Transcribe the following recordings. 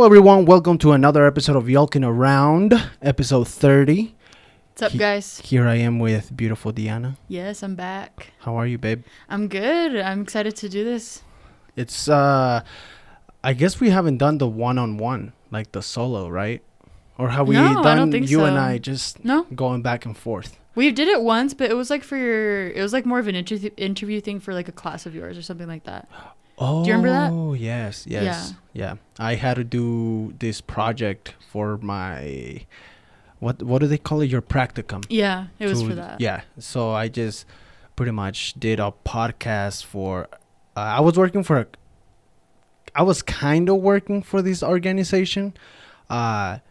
everyone. Welcome to another episode of Yolking Around, episode 30. What's up, guys? Here I am with beautiful Diana. Yes, I'm back. How are you, babe? I'm good. I'm excited to do this. It's, I guess we haven't done the one-on-one, like the solo, right? Or have we No, I done don't think you so. and I just going back and forth? We did it once, but it was like it was like more of an interview thing for like a class of yours or something like that. Oh, do you remember that? Oh, yes. Yeah. I had to do this project for my, what do they call it? Your practicum. Yeah, it was for that. Yeah. So I just pretty much did a podcast for, I was kind of working for this organization that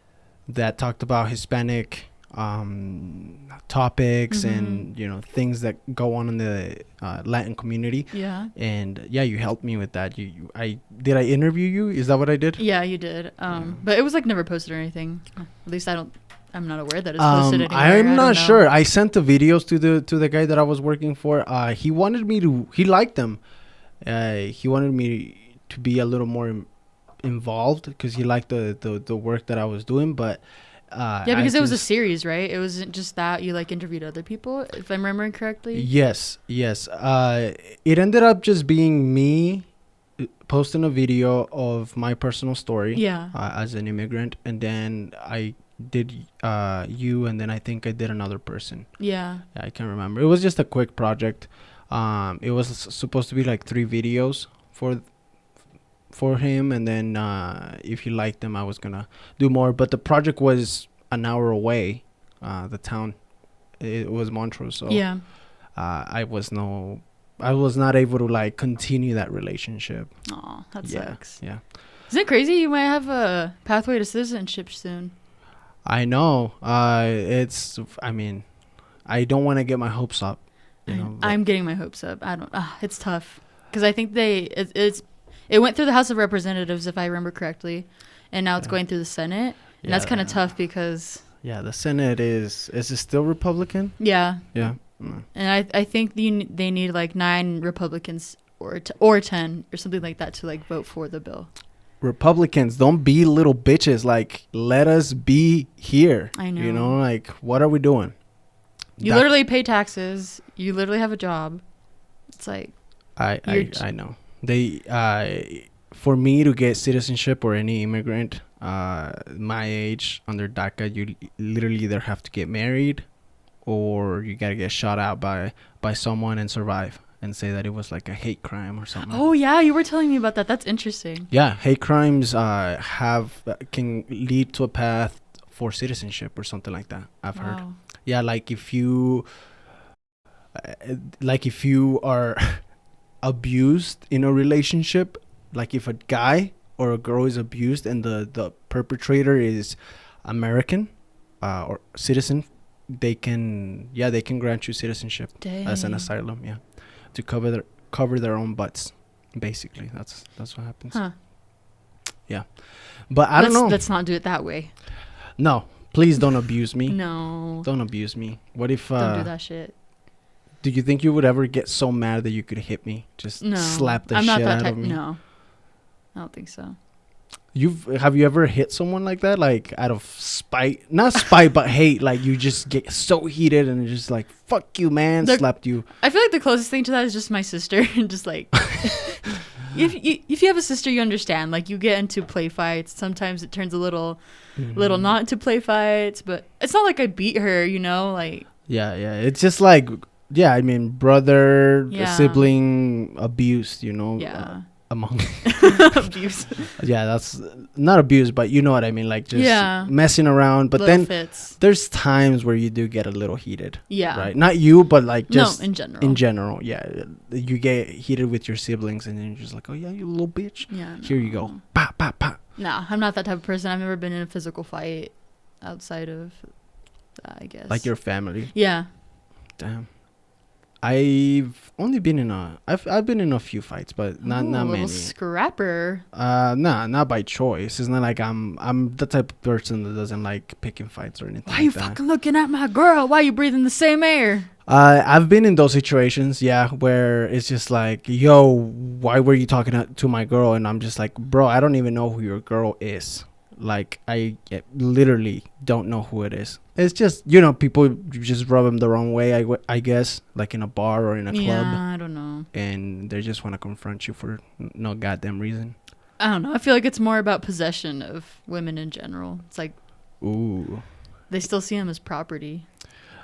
talked about Hispanic topics and things that go on in the Latin community. Yeah. And yeah, you helped me with that. I interview you? Is that what I did? Yeah, you did. But it was like never posted or anything. At least I'm not aware that it's posted anywhere. I'm not sure. I sent the videos to the guy that I was working for. He liked them. He wanted me to be a little more involved because he liked the work that I was doing, but because it was a series, right? It wasn't just that you like interviewed other people, if I'm remembering correctly. Yes. It ended up just being me posting a video of my personal story as an immigrant, and then I did you, and then I think I did another person. Yeah, I can't remember. It was just a quick project. It was supposed to be like 3 videos for him, and then if he liked them I was gonna do more, but the project was an hour away. The town, it was Montrose, so I was not able to like continue that relationship. Oh, that sucks. Yeah. Isn't it crazy? You might have a pathway to citizenship soon. I know. I don't want to get my hopes up, I'm getting my hopes up. It's tough because I think it went through the House of Representatives, if I remember correctly, and now it's going through the Senate. And that's kind of tough because... Yeah, the Senate is it still Republican? Yeah. Yeah. And I think they need like 9 Republicans or 10 or something like that to like vote for the bill. Republicans, don't be little bitches. Like, let us be here. I know. Like, what are we doing? You literally pay taxes. You literally have a job. It's like... I know. They for me to get citizenship or any immigrant my age under DACA, you literally either have to get married or you gotta get shot out by someone and survive and say that it was like a hate crime or something. Oh yeah, you were telling me about that. That's interesting. Yeah, hate crimes can lead to a path for citizenship or something like that. I've heard. Yeah, like if you are abused in a relationship, like if a guy or a girl is abused and the perpetrator is American or citizen, they can grant you citizenship. Dang. As an asylum, to cover their own butts, basically. That's what happens. Yeah, but I don't know. Let's not do it that way. No, please don't abuse me. No, don't abuse me. What if don't do that shit? Do you think you would ever get so mad that you could hit me? Just slap the shit out of me? No, I don't think so. Have you ever hit someone like that? Like out of spite? Not spite, but hate. Like you just get so heated and just like, fuck you, man, slapped you. I feel like the closest thing to that is just my sister. Just like, if you have a sister, you understand. Like you get into play fights. Sometimes it turns a little not into play fights, but it's not like I beat her, like. Yeah. It's just like... Yeah, I mean, brother, sibling abuse, among abuse. Yeah, that's not abuse, but you know what I mean, like just messing around. But little then there's times where you do get a little heated. Yeah. Right? Not you, but like just in general. In general, yeah. You get heated with your siblings and then you're just like, oh yeah, you little bitch. Yeah. Here you go. Pa, pa, pa. Nah, I'm not that type of person. I've never been in a physical fight outside of that, I guess. Like your family? Yeah. Damn. I've only been I've been in a few fights, but not many. Little scrapper. Not by choice. It's not like I'm the type of person that doesn't like picking fights or anything. Why are you fucking looking at my girl? Why are you breathing the same air? I've been in those situations, yeah, where it's just like, yo, why were you talking to my girl? And I'm just like, bro, I don't even know who your girl is. Like, literally don't know who it is. It's just, people just rub them the wrong way, I guess, like in a bar or in a club. Yeah, I don't know. And they just want to confront you for no goddamn reason. I don't know. I feel like it's more about possession of women in general. It's like, ooh, they still see them as property.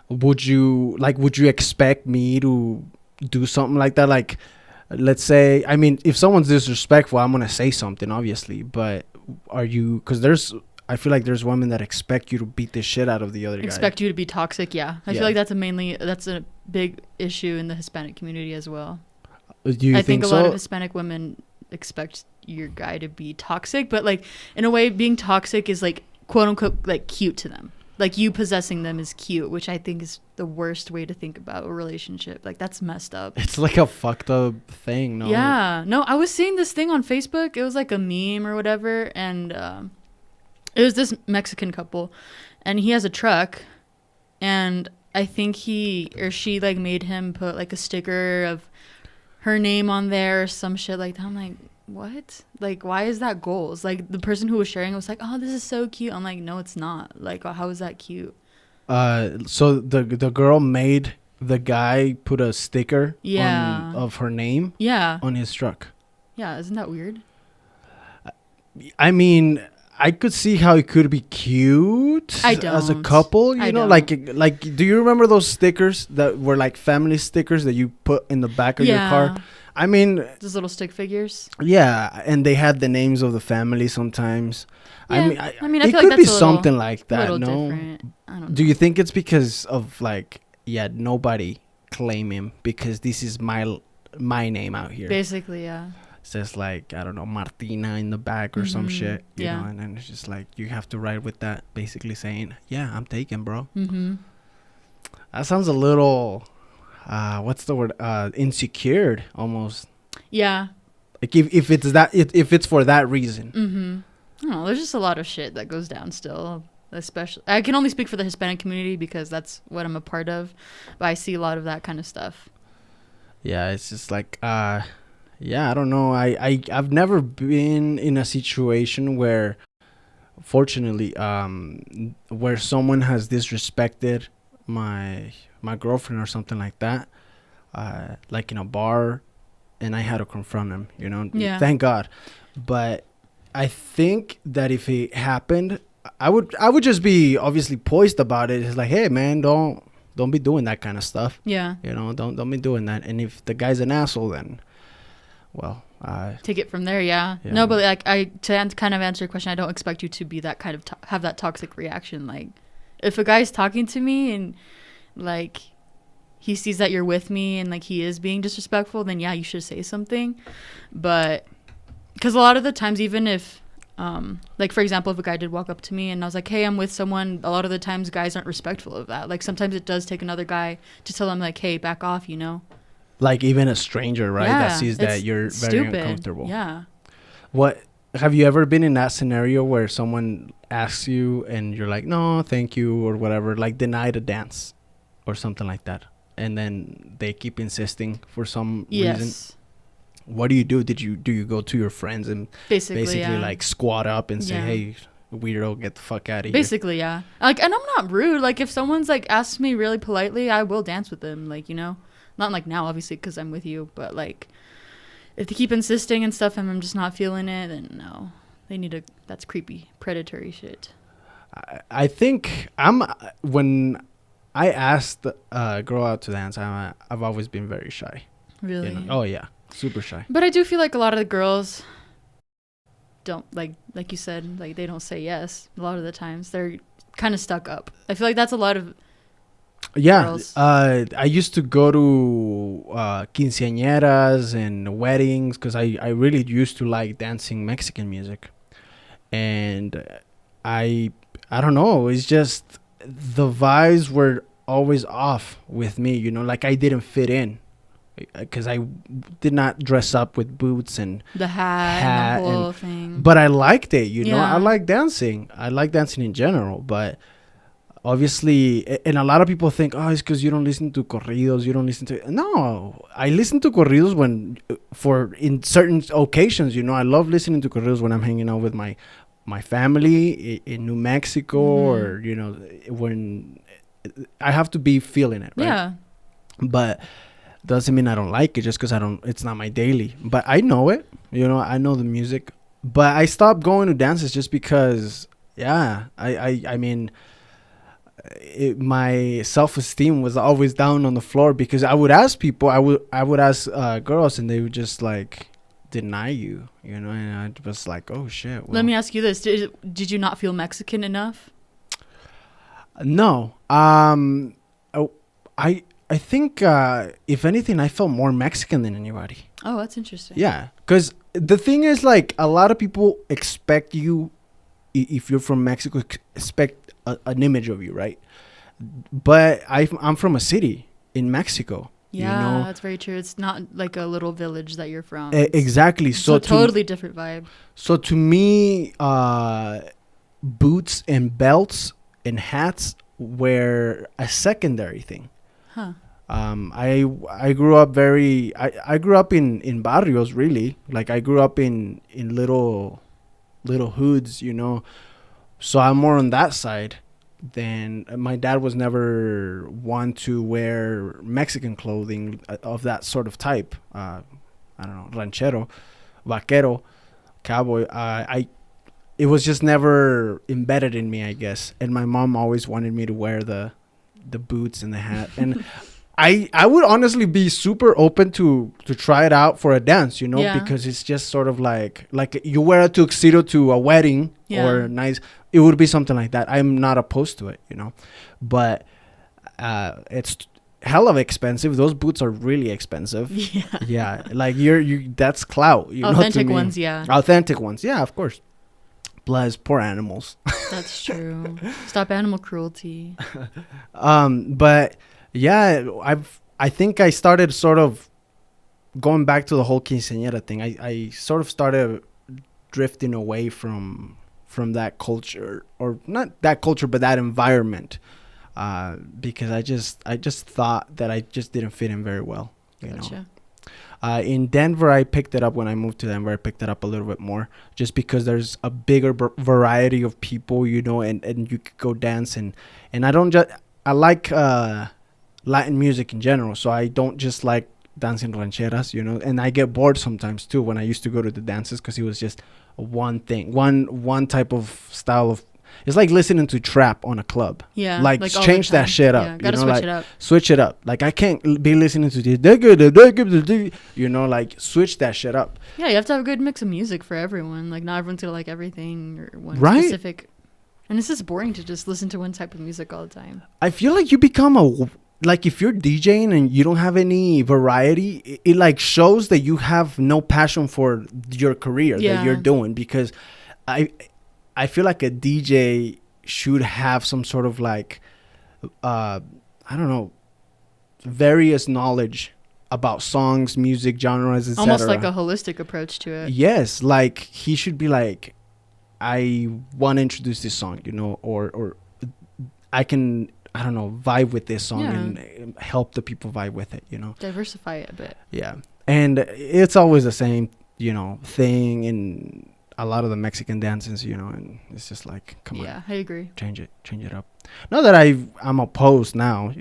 Would you expect me to do something like that? Like, let's say, I mean, if someone's disrespectful, I'm gonna say something, obviously. But are you? Because I feel like there's women that expect you to beat the shit out of the other guy. Expect you to be toxic, yeah. I feel like that's a big issue in the Hispanic community as well. Do you think a so? lot of Hispanic women expect your guy to be toxic, but like in a way, being toxic is like quote unquote like cute to them. Like you possessing them is cute, which I think is the worst way to think about a relationship. Like that's messed up. It's like a fucked up thing, no? Yeah. No, I was seeing this thing on Facebook. It was like a meme or whatever. And it was this Mexican couple. And he has a truck. And I think he or she like made him put like a sticker of her name on there or some shit like that. I'm like, what? Like, why is that goals? Like, the person who was sharing was like, oh, this is so cute. I'm like, no, it's not. Like, how is that cute? So the girl made the guy put a sticker of her name on his truck. Yeah, isn't that weird? I mean, I could see how it could be cute as a couple, you know, like do you remember those stickers that were like family stickers that you put in the back of your car? I mean, those little stick figures. Yeah, and they had the names of the family sometimes. Yeah, I mean, it could be something like that. No, different. I don't know. Do you think it's because of like, nobody claim him because this is my name out here? Basically, yeah. It says like, I don't know, Martina in the back or some shit, you know, and then it's just like you have to ride with that, basically saying, yeah, I'm taken, bro. That sounds a little. What's the word? Insecure, almost. Yeah. Like if it's that, if it's for that reason. I don't know. There's just a lot of shit that goes down still. Especially, I can only speak for the Hispanic community because that's what I'm a part of. But I see a lot of that kind of stuff. Yeah, it's just like, I don't know. I've never been in a situation where, fortunately, where someone has disrespected my girlfriend or something like that, like in a bar, and I had to confront him, you know. Thank God. But I think that if it happened, I would just be obviously poised about it. It's like, hey man, don't be doing that kind of stuff. Yeah, you know, don't be doing that. And if the guy's an asshole, then take it from there. Yeah. No, but like to kind of answer your question, I don't expect you to be that kind of have that toxic reaction. Like if a guy's talking to me and like he sees that you're with me and like he is being disrespectful, then yeah, you should say something. But because a lot of the times, even if like for example, if a guy did walk up to me and I was like, hey, I'm with someone, a lot of the times guys aren't respectful of that. Like sometimes it does take another guy to tell them like, hey, back off, you know. Like even a stranger, right? That sees that you're very uncomfortable. Yeah. What have you ever been in that scenario where someone asks you and you're like, no, thank you, or whatever, like denied a dance or something like that, and then they keep insisting for some reason? What do you do? Do you go to your friends and basically like squat up and say, hey, weirdo, get the fuck out of here? Basically, yeah. Like, and I'm not rude. Like if someone's like asks me really politely, I will dance with them. Like, you know. Not like now, obviously, because I'm with you. But, like, if they keep insisting and stuff and I'm just not feeling it, then no. They need to... That's creepy, predatory shit. I think when I asked a girl out to dance, I've always been very shy. Really? You know? Oh, yeah. Super shy. But I do feel like a lot of the girls don't, like you said, like, they don't say yes. A lot of the times. They're kind of stuck up. I feel like that's a lot of... girls. I used to go to quinceañeras and weddings because I really used to like dancing Mexican music, and I don't know, it's just the vibes were always off with me, you know, like I didn't fit in because I did not dress up with boots and the hat and the whole thing. But I liked it, you know. I like dancing in general, but obviously, and a lot of people think, oh, it's because you don't listen to corridos, you don't listen to. No, I listen to corridos when, for in certain occasions, I love listening to corridos when I'm hanging out with my family in New Mexico, or when I have to be feeling it, right? Yeah. But doesn't mean I don't like it just because it's not my daily. But I know it, I know the music. But I stopped going to dances just because, I mean, my self-esteem was always down on the floor, because I would ask people, I would ask girls, and they would just like deny you, and I was like, oh shit. Well, let me ask you this: did you not feel Mexican enough? No. I think if anything, I felt more Mexican than anybody. Oh, that's interesting. Yeah, because the thing is, like, a lot of people expect you, if you're from Mexico, expect an image of you, right? But I'm from a city in Mexico. Yeah, that's very true. It's not like a little village that you're from. Exactly. It's a totally different vibe. So to me, boots and belts and hats were a secondary thing. Huh. I grew up I grew up in barrios, really. Like, I grew up in little hoods, so I'm more on that side. Then my dad was never one to wear Mexican clothing of that sort of type. I don't know, ranchero, vaquero, cowboy. It was just never embedded in me, I guess. And my mom always wanted me to wear the boots and the hat. And I would honestly be super open to try it out for a dance, because it's just sort of like you wear a tuxedo to a wedding or nice. It would be something like that. I'm not opposed to it, but it's hella expensive. Those boots are really expensive. Yeah. Like that's clout. Authentic ones, yeah. Authentic ones, yeah, of course. Plus, poor animals. That's true. Stop animal cruelty. But yeah, I think I started sort of going back to the whole quinceañera thing. I sort of started drifting away from that culture, or not that culture, but that environment, because I just thought that I just didn't fit in very well. Gotcha. In Denver, I picked it up when I moved to Denver. I picked it up a little bit more, just because there's a bigger variety of people, and you could go dance, and I like Latin music in general, so I don't just like dancing rancheras, and I get bored sometimes too when I used to go to the dances, because it was just one thing, one type of style of. It's like listening to trap on a club. Yeah, like change that shit up. Yeah, gotta switch it up. Switch it up. Like, I can't be listening to this. Like, switch that shit up. Yeah, you have to have a good mix of music for everyone. Like, not everyone's gonna like everything or one specific. And it's just boring to just listen to one type of music all the time. I feel like you become if you're DJing and you don't have any variety, it like shows that you have no passion for your career that you're doing, because I feel like a DJ should have some sort of like, I don't know, various knowledge about songs, music, genres, etc. Almost like a holistic approach to it. Yes, like he should be like, I want to introduce this song, or I can, I don't know, vibe with this song and help the people vibe with it, Diversify it a bit. Yeah. And it's always the same, thing in a lot of the Mexican dances, and it's just like, come on. Yeah, I agree. Change it up. Not that I'm opposed now,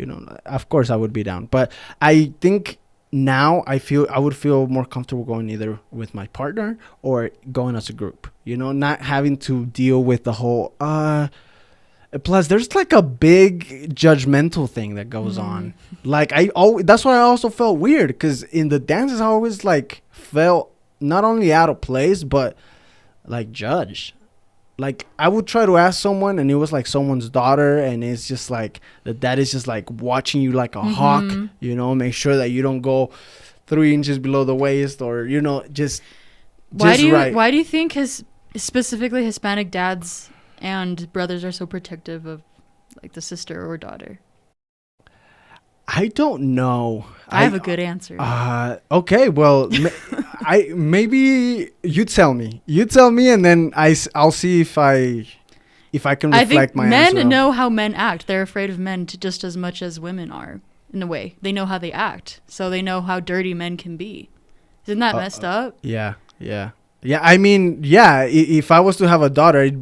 of course I would be down. But I think now I would feel more comfortable going either with my partner or going as a group, not having to deal with the whole, plus there's like a big judgmental thing that goes on. Like, that's why I also felt weird, because in the dances I always like felt not only out of place, but like judged. Like, I would try to ask someone, and it was like someone's daughter, and it's just like the dad is just like watching you like a hawk, make sure that you don't go 3 inches below the waist, or just why do you think specifically Hispanic dads and brothers are so protective of like the sister or daughter? I don't know. I have a good answer. Okay, well, maybe you tell me, and then I'll see if I if I can reflect my answer. Men know how men act. They're afraid of men just as much as women are, in a way. They know how they act. So they know how dirty men can be. Isn't that messed up? Yeah. I mean, yeah, if I was to have a daughter, it'd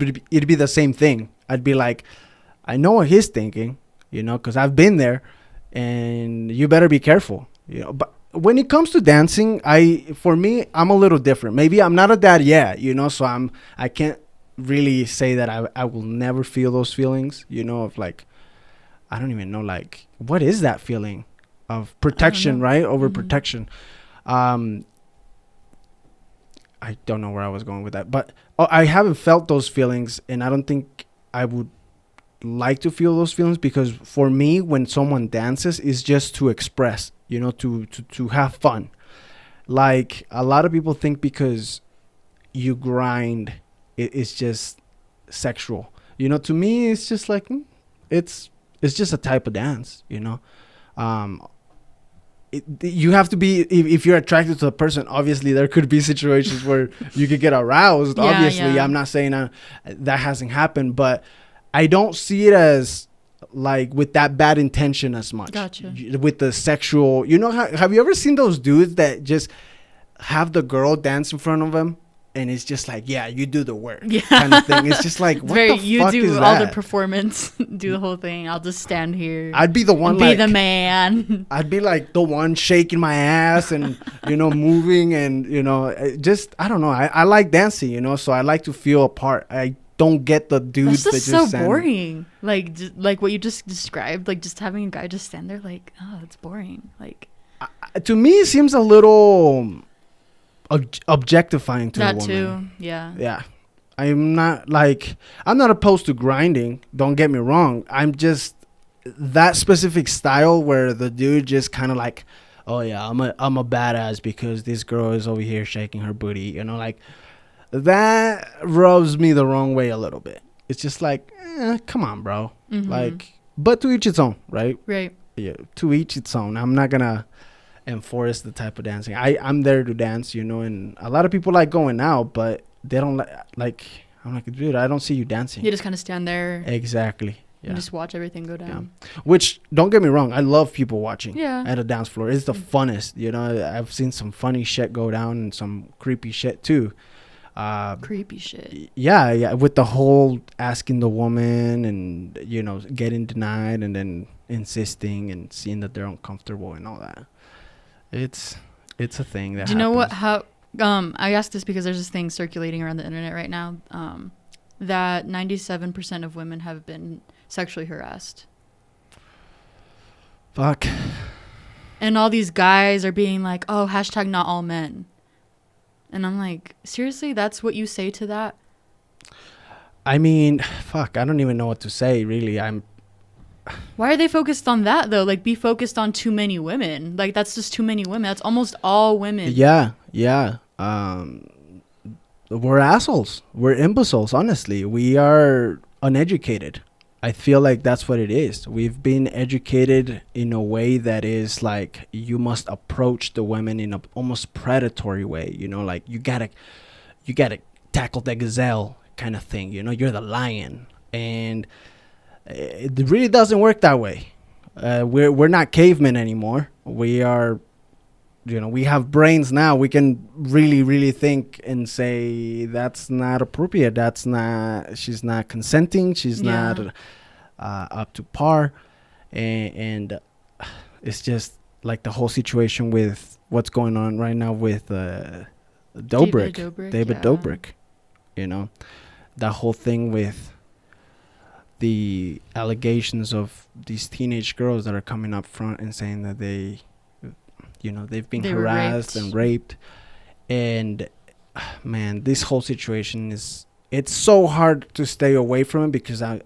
be the same thing. I'd be like, I know what he's thinking, because I've been there, and you better be careful, But when it comes to dancing, for me, I'm a little different. Maybe I'm not a dad yet, so I can't really say that I will never feel those feelings, of like, I don't even know, like, what is that feeling of protection, right? Overprotection. I don't know where I was going with that, but I haven't felt those feelings, and I don't think I would like to feel those feelings, because for me, when someone dances, is just to express, to have fun. Like, a lot of people think because you grind, it's just sexual. To me, it's just like, it's just a type of dance, you have to be, if you're attracted to a person, obviously there could be situations where you could get aroused. Obviously, I'm not saying that hasn't happened, but I don't see it as like with that bad intention as much. Gotcha. With the sexual, have you ever seen those dudes that just have the girl dance in front of them? And it's just like, yeah, you do the work, kind of thing. It's just like, what the fuck is that? You do all the performance, do the whole thing. I'll just stand here. I'd be the one, be the man. I'd be like the one shaking my ass and, moving and, just, I don't know. I like dancing, so I like to feel a part. I don't get the dudes that just so boring. Like what you just described, like just having a guy just stand there like, oh, it's boring. Like, to me, it seems a little objectifying to a woman. That too, yeah. I'm not opposed to grinding, don't get me wrong. I'm just that specific style where the dude just kind of like, oh yeah, I'm a badass because this girl is over here shaking her booty, like that rubs me the wrong way a little bit. It's just like, come on, bro. Like, but to each its own, right? Yeah, to each its own. I'm not gonna enforce the type of dancing. I'm there to dance, and a lot of people like going out, but they don't like I'm like, dude, I don't see you dancing. You just kind of stand there. Exactly. Yeah. And just watch everything go down. Yeah. Which, don't get me wrong, I love people watching at a dance floor. It's the funnest. I've seen some funny shit go down and some creepy shit too. Creepy shit. Yeah. With the whole asking the woman and, getting denied and then insisting and seeing that they're uncomfortable and all that. It's a thing that happens. Do you know what? How? I asked this because there's this thing circulating around the internet right now that 97% of women have been sexually harassed. Fuck. And all these guys are being like, "Oh, hashtag not all men," and I'm like, seriously, that's what you say to that? I mean, fuck. I don't even know what to say. Really, Why are they focused on that, though? Like, be focused on too many women. Like, that's just too many women. That's almost all women. Yeah. We're assholes. We're imbeciles, honestly. We are uneducated. I feel like that's what it is. We've been educated in a way that is like, you must approach the women in a almost predatory way. Like, you gotta tackle the gazelle kind of thing. You're the lion. And it really doesn't work that way. We're not cavemen anymore. We are, we have brains now. We can really, really think and say that's not appropriate. She's not consenting. She's not up to par. And it's just like the whole situation with what's going on right now with David Dobrik. That whole thing with the allegations of these teenage girls that are coming up front and saying that they've been harassed and raped. And man, this whole situation it's so hard to stay away from it because I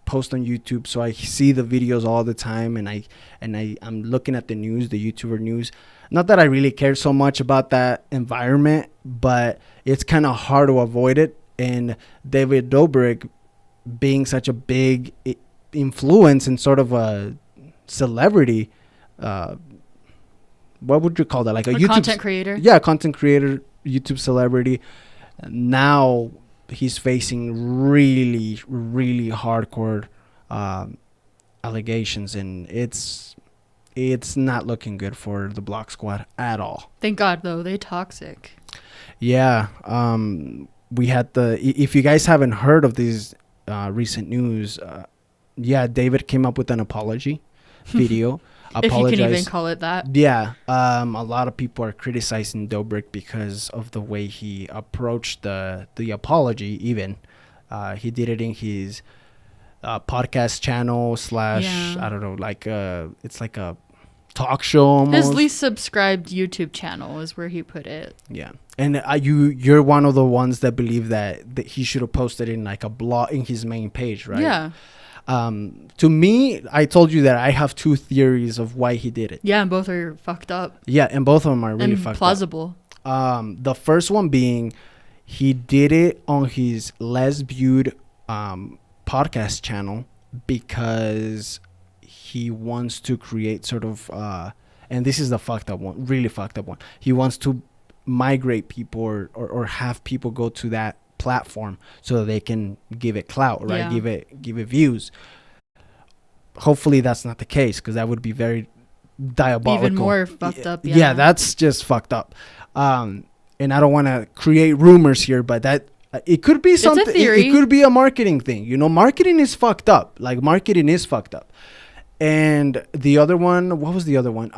post on YouTube, so I see the videos all the time, and I'm looking at the news, the YouTuber news. Not that I really care so much about that environment, but it's kind of hard to avoid it. And David Dobrik, being such a big influence and sort of a celebrity, what would you call that? Like a YouTube content creator? Yeah, content creator, YouTube celebrity. Now he's facing really, really hardcore allegations, and it's not looking good for the Block Squad at all. Thank God, though. They toxic. Yeah. We had if you guys haven't heard of these recent news, David came up with an apology video. If you can even call it that. Yeah. A lot of people are criticizing Dobrik because of the way he approached the apology. Even he did it in his podcast channel / I don't know, like it's like a talk show almost. His least subscribed YouTube channel is where he put it. Yeah. And you're one of the ones that believe that he should have posted in like a blog in his main page, right? Yeah. To me, I told you that I have two theories of why he did it. Yeah, and both are fucked up. Yeah, and both of them are really fucked plausible. Up. The first one being he did it on his less viewed podcast channel because he wants to create sort of and this is the fucked up one, really fucked up one. He wants to migrate people or have people go to that platform so that they can give it clout, right? Yeah. Give it views. Hopefully that's not the case, because that would be very diabolical. Even more fucked up. Yeah, that's just fucked up. And I don't want to create rumors here, but that it could be something. It's a theory. It could be a marketing thing. You know, marketing is fucked up. Like, marketing is fucked up. And the other one, what was the other one?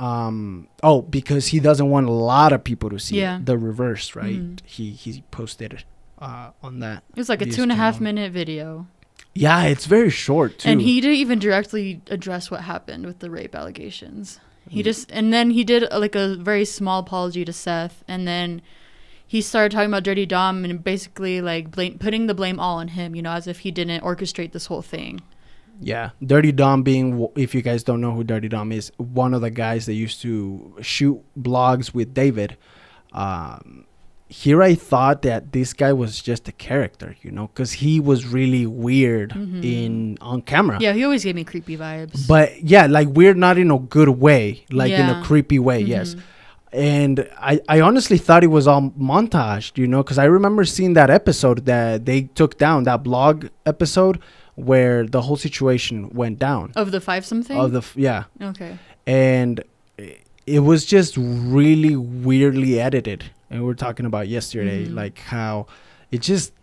Because he doesn't want a lot of people to see it. The reverse, right? Mm-hmm. He posted it on that. It was like a 2.5 minute video. Yeah, it's very short too. And he didn't even directly address what happened with the rape allegations. And then he did like a very small apology to Seth, and then he started talking about Dirty Dom and basically like putting the blame all on him, you know, as if he didn't orchestrate this whole thing. Yeah, Dirty Dom being, if you guys don't know who Dirty Dom is, one of the guys that used to shoot blogs with David. Here I thought that this guy was just a character, you know, because he was really weird on camera. Yeah, he always gave me creepy vibes. But yeah, like weird, not in a good way, like in a creepy way, yes. And I honestly thought it was all montaged, you know, because I remember seeing that episode that they took down, that blog episode where the whole situation went down. Of the fivesome thing? Yeah. Okay. And it was just really weirdly edited. And we were talking about yesterday, like how it just,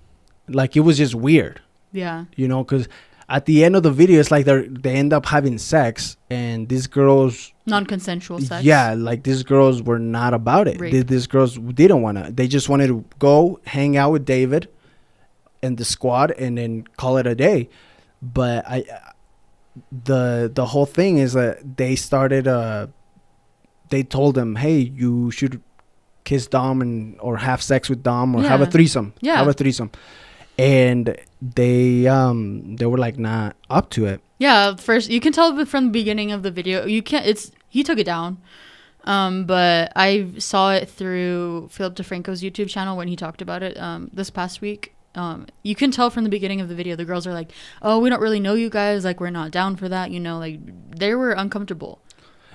like it was just weird. Yeah. You know, because at the end of the video, it's like they end up having sex, and these girls... Non-consensual sex. Yeah, like these girls were not about it. These girls didn't want to. They just wanted to go hang out with David and the squad and then call it a day. But the whole thing is that they started... they told him, hey, you should... kiss Dom or have sex with Dom or have a threesome. Yeah. Have a threesome. And they were like not up to it. Yeah, first you can tell from the beginning of the video. He took it down. But I saw it through Philip DeFranco's YouTube channel when he talked about it this past week. You can tell from the beginning of the video the girls are like, "Oh, we don't really know you guys, like we're not down for that," you know, like they were uncomfortable.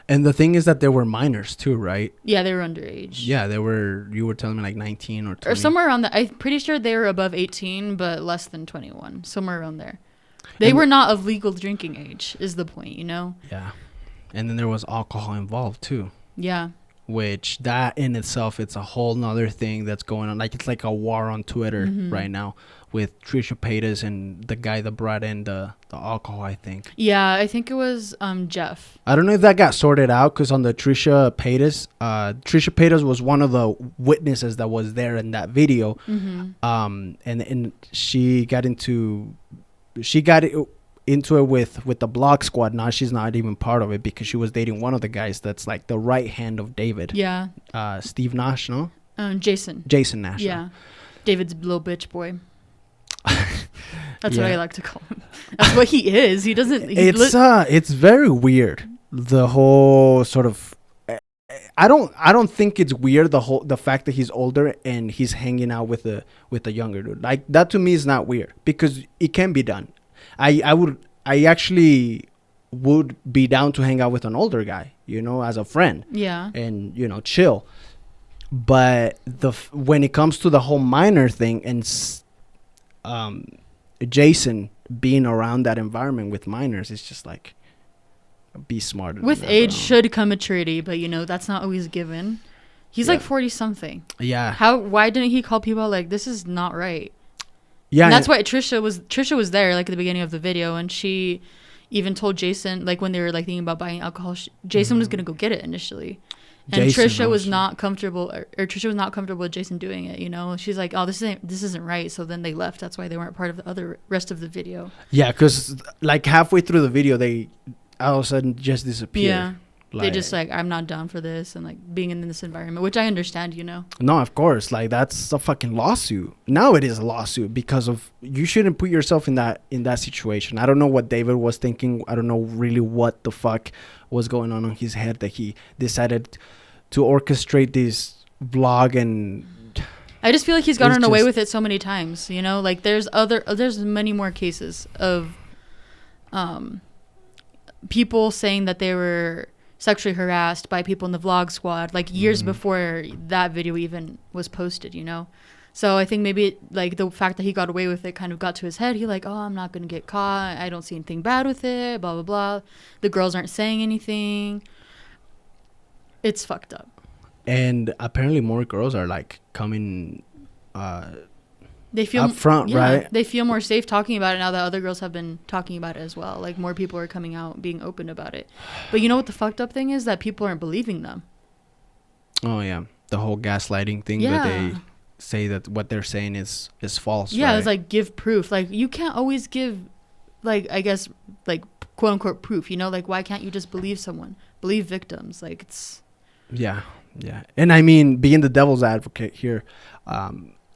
And the thing is that they were minors too, right? Yeah, they were underage. Yeah, they were. You were telling me like 19 or 20. Or somewhere around that. I'm pretty sure they were above 18, but less than 21. Somewhere around there. They were not of legal drinking age, is the point, you know? Yeah. And then there was alcohol involved too. Yeah. Which that in itself, it's a whole nother thing that's going on. Like it's like a war on Twitter right now with Trisha Paytas and the guy that brought in the alcohol, I think. Yeah, I think it was Jeff. I don't know if that got sorted out, because on the Trisha Paytas was one of the witnesses that was there in that video. And she got into it with the Block Squad. Now she's not even part of it because she was dating one of the guys that's like the right hand of David. Yeah. Steve Nash, no? Jason Nash. Yeah. David's little bitch boy. That's what I like to call him. That's what he is. He doesn't. It's very weird. The whole sort of. I don't think it's weird the fact that he's older and he's hanging out with a younger dude. Like that to me is not weird because it can be done. I actually would be down to hang out with an older guy, you know, as a friend. Yeah. And you know, chill. But when it comes to the whole minor thing, and Jason being around that environment with minors is just like, be smarter. With age should come maturity, but that's not always given. He's like 40 something. Yeah. Why didn't he call people out like, this is not right? Yeah. And that's why Trisha was there like at the beginning of the video, and she even told Jason, like when they were like thinking about buying alcohol, Jason was gonna go get it initially. And Trisha was not comfortable, or Trisha was not comfortable with Jason doing it. She's like, oh, this isn't right. So then they left. That's why they weren't part of the rest of the video. Yeah, because like halfway through the video, they all of a sudden just disappear. Yeah. They just like, I'm not down for this, and like being in this environment, which I understand, No, of course. Like, that's a fucking lawsuit. Now it is a lawsuit because of, you shouldn't put yourself in that situation. I don't know what David was thinking. I don't know really what the fuck was going on in his head that he decided to orchestrate this vlog. And I just feel like he's gotten away with it so many times, like there's many more cases of people saying that they were sexually harassed by people in the vlog squad, like years before that video even was posted, So I think maybe like the fact that he got away with it kind of got to his head. He like, oh, I'm not going to get caught. I don't see anything bad with it, blah, blah, blah. The girls aren't saying anything. It's fucked up. And apparently more girls are like coming they feel up front, right? They feel more safe talking about it now that other girls have been talking about it as well. Like more people are coming out, being open about it. But you know what the fucked up thing is? That people aren't believing them. Oh yeah, the whole gaslighting thing that they say that what they're saying is false. Yeah, right? It's like, give proof. Like you can't always give, like, I guess, like quote unquote proof. Like why can't you just believe someone? Believe victims. Like it's. Yeah. And I mean, being the devil's advocate here,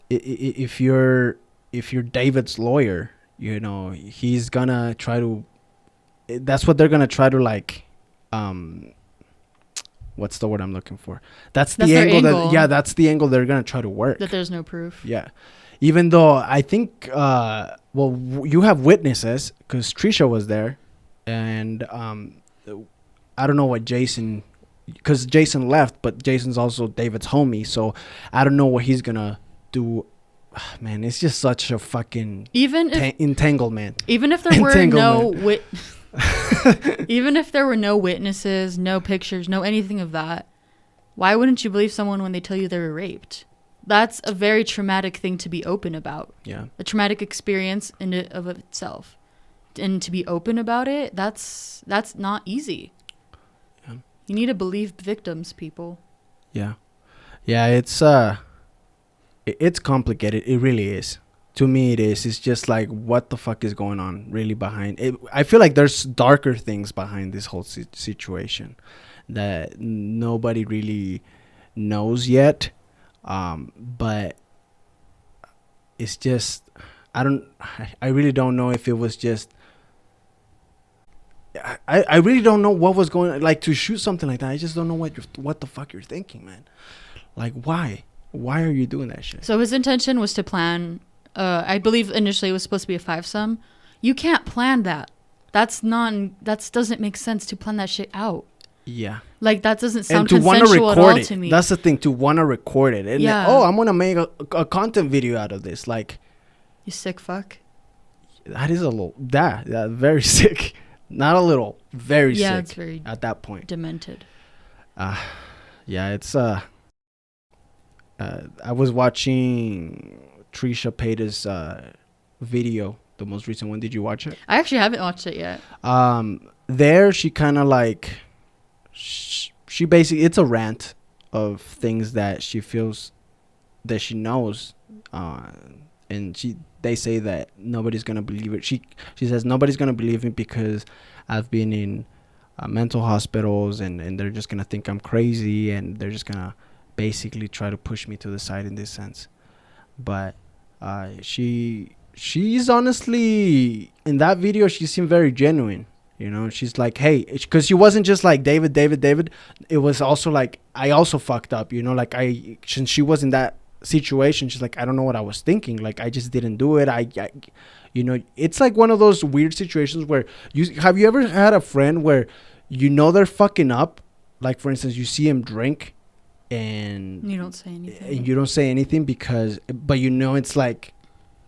if you're David's lawyer, he's gonna try to, that's what they're gonna try to like, what's the word I'm looking for? That's the angle. That's the angle they're gonna try to work. That there's no proof. Yeah. Even though I think, you have witnesses because Trisha was there, and I don't know what Jason, because Jason left, but Jason's also David's homie, so I don't know what he's gonna do. Man, it's just such a fucking entanglement. Even if there were no even if there were no witnesses, no pictures, no anything of that, why wouldn't you believe someone when they tell you they were raped? That's a very traumatic thing to be open about. Yeah, a traumatic experience in it of itself, and to be open about it, that's not easy. You need to believe victims, people. Yeah, it's complicated. It really is. To me, it is. It's just like, what the fuck is going on really behind it? I feel like there's darker things behind this whole situation that nobody really knows yet. But it's just, I really don't know if it was just, I really don't know what was going on. Like, to shoot something like that, I just don't know what the fuck you're thinking, man. Like, why are you doing that shit? So his intention was to plan, I believe initially it was supposed to be a 5-some. You can't plan that. That doesn't make sense to plan that shit out. Yeah. Like, that doesn't sound consensual at all to me. That's the thing, to want to record it. And I'm going to make a content video out of this. Like, you sick fuck. That is a little, very sick. Not a little, very sick. Yeah, it's very at that point. Demented. Yeah, it's I was watching Trisha Paytas video, the most recent one. Did you watch it? I actually haven't watched it yet. There she kind of like, she basically, it's a rant of things that she feels that she knows, and they say that nobody's gonna believe it. She says nobody's gonna believe it because I've been in mental hospitals, and they're just gonna think I'm crazy, and they're just gonna basically try to push me to the side in this sense. But she's honestly, in that video, she seemed very genuine. She's like, hey, because she wasn't just like David. It was also like, I also fucked up, like since she was in that situation, she's like, I don't know what I was thinking. Like, I just didn't do it. I it's like one of those weird situations where have you ever had a friend where they're fucking up? Like, for instance, you see him drink and you don't say anything. And you don't say anything but it's like,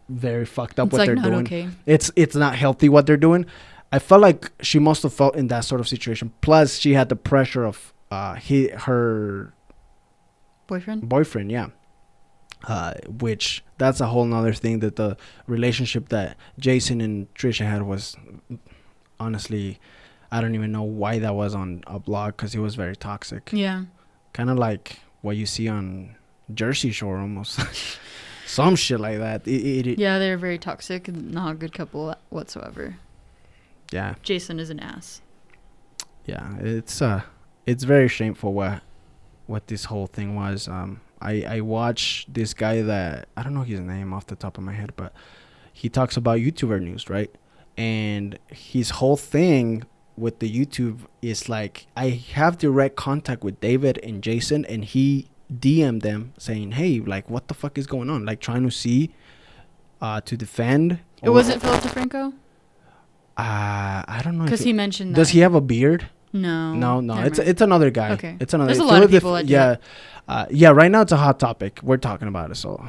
very fucked up it's what like they're not doing. Okay. It's not healthy what they're doing. I felt like she must have felt in that sort of situation. Plus, she had the pressure of her boyfriend, yeah. Which that's a whole nother thing, that the relationship that Jason and Trisha had was, honestly, I don't even know why that was on a blog, because it was very toxic. Yeah. Kind of like what you see on Jersey Shore almost. Some shit like that. Yeah, they're very toxic and not a good couple whatsoever. Yeah. Jason is an ass. Yeah, it's very shameful what this whole thing was. I watched this guy that I don't know his name off the top of my head, but he talks about YouTuber news, right? And his whole thing with the YouTube is like, I have direct contact with David and Jason, and he DM'd them saying, hey, like, what the fuck is going on? Like, trying to see to defend. Was it Philip DeFranco? I don't know. Because he mentioned that. Does he have a beard? No. It's another guy. Okay. It's another. There's a lot of people that do it. Yeah. Right now it's a hot topic. We're talking about it. So,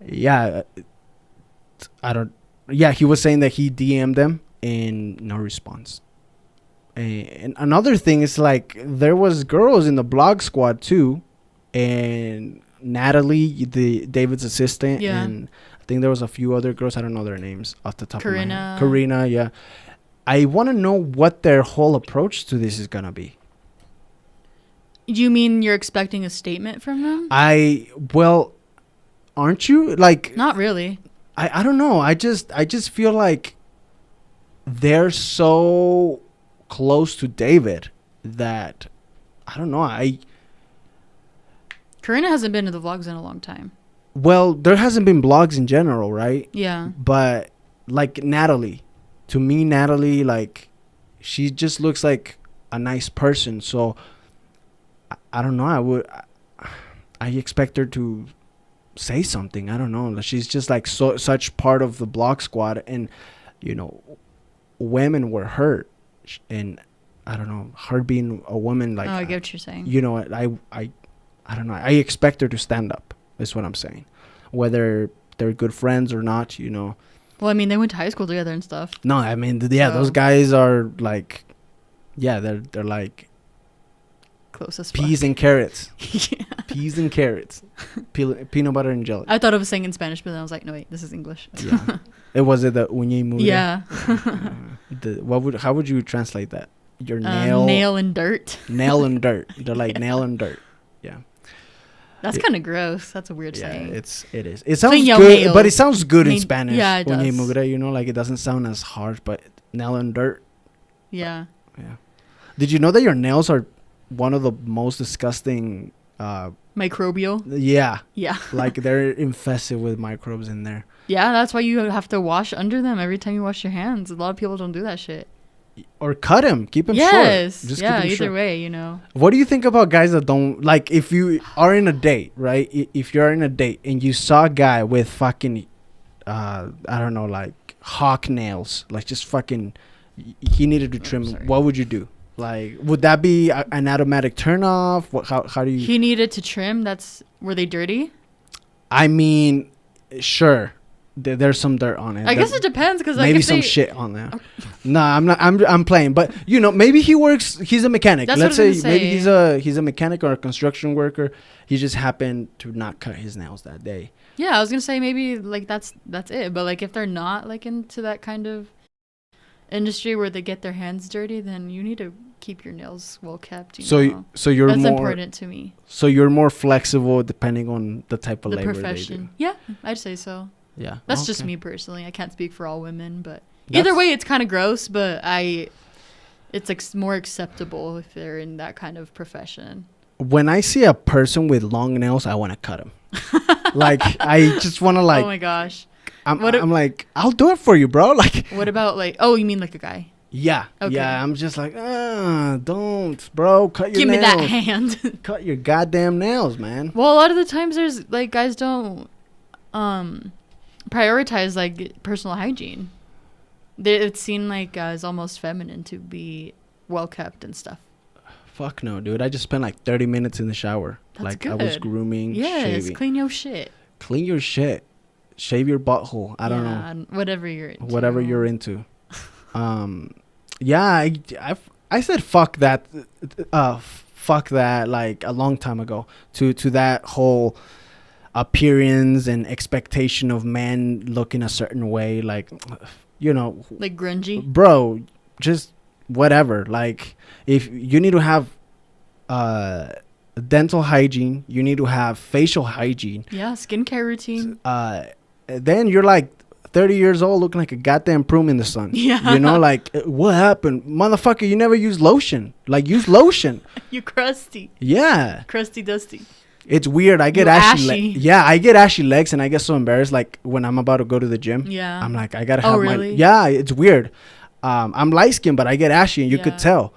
yeah. I don't. Yeah, he was saying that he DM'd them and no response. And another thing is, like, there was girls in the blog squad too, and Natalie, David's assistant, and I think there was a few other girls. I don't know their names off the top of my head. Karina, yeah. I want to know what their whole approach to this is going to be. You mean you're expecting a statement from them? Well, aren't you? Like, not really. I don't know. I just feel like they're so close to David that I don't know. Karina hasn't been to the vlogs in a long time. Well, there hasn't been blogs in general, right? Yeah. But like Natalie, to me, Natalie, like, she just looks like a nice person. So I don't know. I expect her to say something. I don't know. She's just like such part of the blog squad, and women were hurt, and I don't know, her being a woman, like, I get what you're saying. I don't know. I expect her to stand up. Is what I'm saying. Whether they're good friends or not, Well, I mean, they went to high school together and stuff. No, I mean, those guys are like, they're like close as peas fuck. And carrots. Yeah. Peas and carrots. Peanut butter and jelly. I thought it was saying in Spanish, but then I was like, no, wait, this is English. Yeah. Was it the uña y mugre? Yeah. How would you translate that? Your nail. Nail and dirt. Nail and dirt. They're like nail and dirt. Yeah. That's kind of gross. That's a weird saying. It is. It sounds good, but it sounds good in Spanish. Yeah, it does. Uña y mugre, like, it doesn't sound as harsh, but nail and dirt. Yeah. Yeah. Did you know that your nails are one of the most disgusting microbial? Yeah. Yeah. Like, they're infested with microbes in there. Yeah, that's why you have to wash under them every time you wash your hands. A lot of people don't do that shit. Or cut them. Keep them short. Yes. Just yeah, keep them either short. way, What do you think about guys that don't, like, if you are in a date, right? If you're in a date and you saw a guy with fucking, I don't know, like, hawk nails, like, just fucking, he needed to trim, what would you do? Like, would that be an automatic turn off? How do you? He needed to trim. Were they dirty? I mean, sure. There's some dirt on it. I guess it depends, because like, maybe some shit on there. No, I'm not. I'm playing, but maybe he's a mechanic. Let's say maybe he's a mechanic or a construction worker. He just happened to not cut his nails that day. Yeah, I was gonna say maybe like that's it. But like, if they're not like into that kind of industry where they get their hands dirty, then you need to keep your nails well kept. So you're that's more important to me. So you're more flexible depending on the type of the labor profession. they do. Yeah, I'd say so. Yeah, that's just me personally. I can't speak for all women, but either way, it's kind of gross. But it's more acceptable if they're in that kind of profession. When I see a person with long nails, I want to cut them. Like, I just want to, like. Oh my gosh. I'm like, I'll do it for you, bro. Like. What about like? Oh, you mean like a guy? Yeah. Okay. Yeah. I'm just like, don't, bro. Cut your nails. Give me that hand. Cut your goddamn nails, man. Well, a lot of the times there's like guys don't prioritize like personal hygiene. It's seen like as almost feminine to be well kept and stuff. Fuck no, dude. I just spent like 30 minutes in the shower. That's like good. I was grooming, yes, shaving. Clean your shit. Clean your shit. shave your butthole. I don't know. Whatever you're into. Whatever you're into. Yeah, I said fuck that. Fuck that, like a long time ago. To that whole appearance and expectation of men looking a certain way, like, you know, like grungy. Bro, just whatever. Like, if you need to have dental hygiene, you need to have facial hygiene. Yeah, skincare routine. Then you're like 30 years old looking like a goddamn prune in the sun. Yeah. You know, like, what happened? Motherfucker, you never use lotion. Like, use lotion. You crusty. Yeah. Crusty dusty. It's weird. I get ashy. I get ashy legs, and I get so embarrassed. Like, when I'm about to go to the gym. Yeah. I'm like, I gotta have really? my. Yeah, it's weird. I'm light skinned, but I get ashy, and you could tell.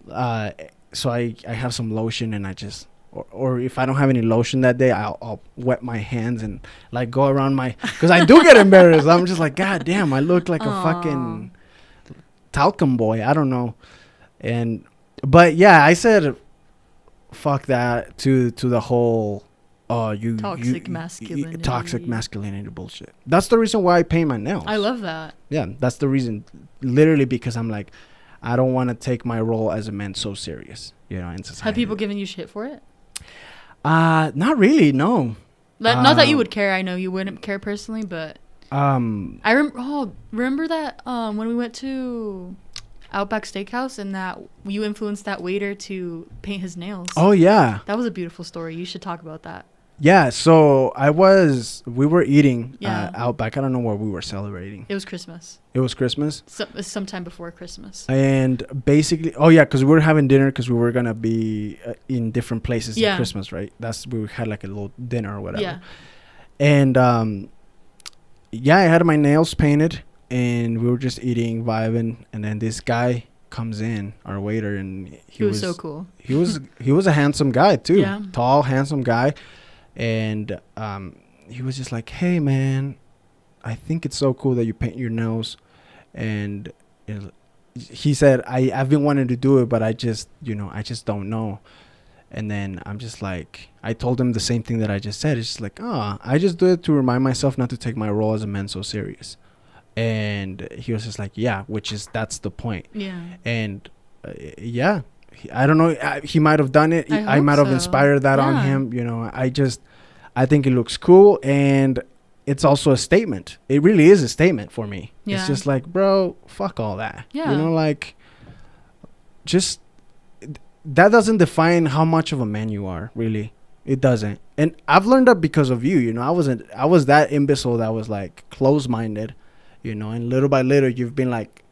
So I have some lotion, and I just. Or if I don't have any lotion that day, I'll wet my hands and like go around my, because I do get embarrassed. I'm just like, God damn, I look like a fucking talcum boy. I don't know. But yeah, I said fuck that to the whole toxic masculinity bullshit. That's the reason why I paint my nails. I love that. Yeah, that's the reason. Literally, because I'm like, I don't want to take my role as a man so serious, you know, in society. Have people given you shit for it? Not really, no. Not that you would care. I know you wouldn't care personally, but I remember that when we went to Outback Steakhouse and that you influenced that waiter to paint his nails. Oh yeah, that was a beautiful story. You should talk about that. Yeah, so we were eating Outback. I don't know what we were celebrating. It was Christmas. It was Christmas? Sometime before Christmas. And basically, because we were having dinner because we were going to be in different places at Christmas, right? We had like a little dinner or whatever. Yeah. And I had my nails painted and we were just eating, vibing. And then this guy comes in, our waiter, and he was so cool. He was a handsome guy too. Yeah. Tall, handsome guy. And he was just like, hey man, I think it's so cool that you paint your nails. And he said, I've been wanting to do it, but I just don't know. And then I'm just like, I told him the same thing that I just said. It's just like, I just do it to remind myself not to take my role as a man so serious. And he was just like, yeah, that's the point. Yeah. And I don't know. He might have done it. I might have inspired that on him. You know, I think it looks cool. And it's also a statement. It really is a statement for me. Yeah. It's just like, bro, fuck all that. Yeah. You know, like, just, that doesn't define how much of a man you are, really. It doesn't. And I've learned that because of you. You know, I was that imbecile that was like close-minded, you know, and little by little you've been like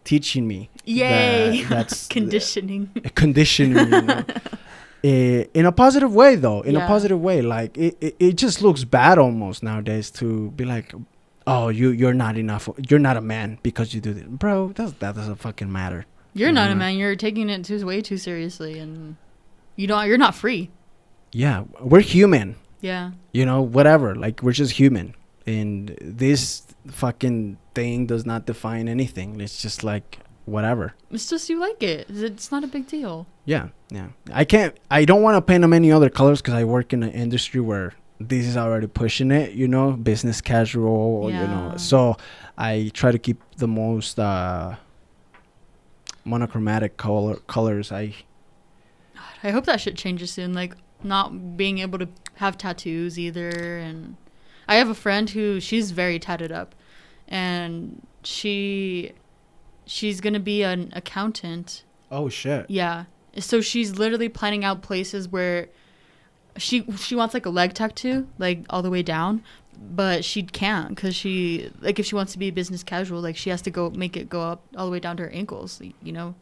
teaching me. Yay. That's conditioning. Conditioning, you know. In a positive way, though. In a positive way. Like, it just looks bad almost nowadays to be like, oh, you're not enough. You're not a man because you do this. Bro, that doesn't fucking matter. You're not a man. You're taking it way too seriously, and you're not free. Yeah, we're human. Yeah. You know, whatever. Like, we're just human. And this fucking thing does not define anything. It's just like, whatever. It's just you like it. It's not a big deal. Yeah, yeah. I don't want to paint them any other colors because I work in an industry where this is already pushing it, you know, business casual, you know. So I try to keep the most monochromatic colors. I hope that shit changes soon. Like, not being able to have tattoos either. And I have a friend she's very tatted up, and she's gonna be an accountant. Oh shit. Yeah. So she's literally planning out places where she wants like a leg tattoo, like all the way down, but she can't because if she wants to be business casual, like she has to make it go up all the way down to her ankles, you know,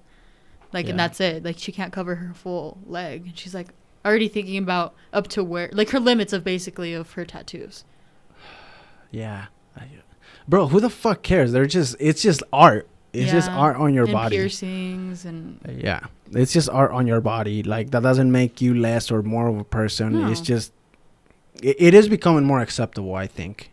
like, and that's it. Like, she can't cover her full leg. And she's like already thinking about up to where, like, her limits of her tattoos. Yeah. Bro, who the fuck cares? It's just art. It's just art on your body. Piercings and it's just art on your body. Like, that doesn't make you less or more of a person. No. It's just it is becoming more acceptable, I think.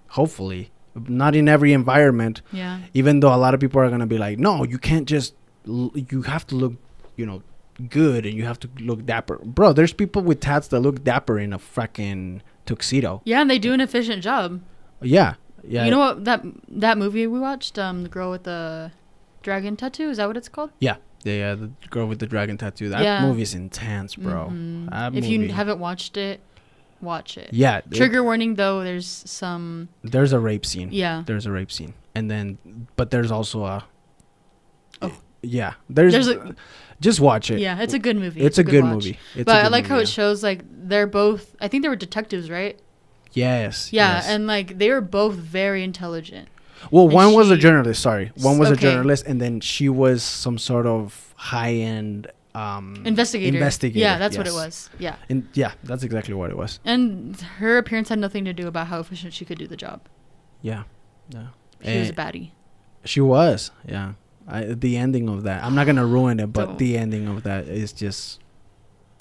Hopefully, not in every environment. Yeah. Even though a lot of people are gonna be like, no, you can't just. You have to look, you know, good, and you have to look dapper, bro. There's people with tats that look dapper in a fucking tuxedo. Yeah, and they do an efficient job. Yeah. Yeah. You know what, that movie we watched, the girl with the dragon tattoo, is that what it's called? Yeah. Yeah, the girl with the dragon tattoo. That movie's intense, bro. Mm-hmm. If you haven't watched it, watch it. Yeah. Trigger warning, though. There's a rape scene. Yeah. There's a rape scene. And then, but there's also a... Oh. Yeah. Just watch it. Yeah, it's a good movie. It's a good movie. But I like how it shows, like, they're both... I think they were detectives, right? Yes. Yeah, yes. and, like, they were both very intelligent. Well, one was a journalist, sorry. One was a journalist, and then she was some sort of high-end... investigator. Yeah, that's what it was. Yeah. And yeah, that's exactly what it was. And her appearance had nothing to do about how efficient she could do the job. Yeah. Yeah. She was a baddie. She was, yeah. The ending of that, I'm not going to ruin it, but the ending of that is just...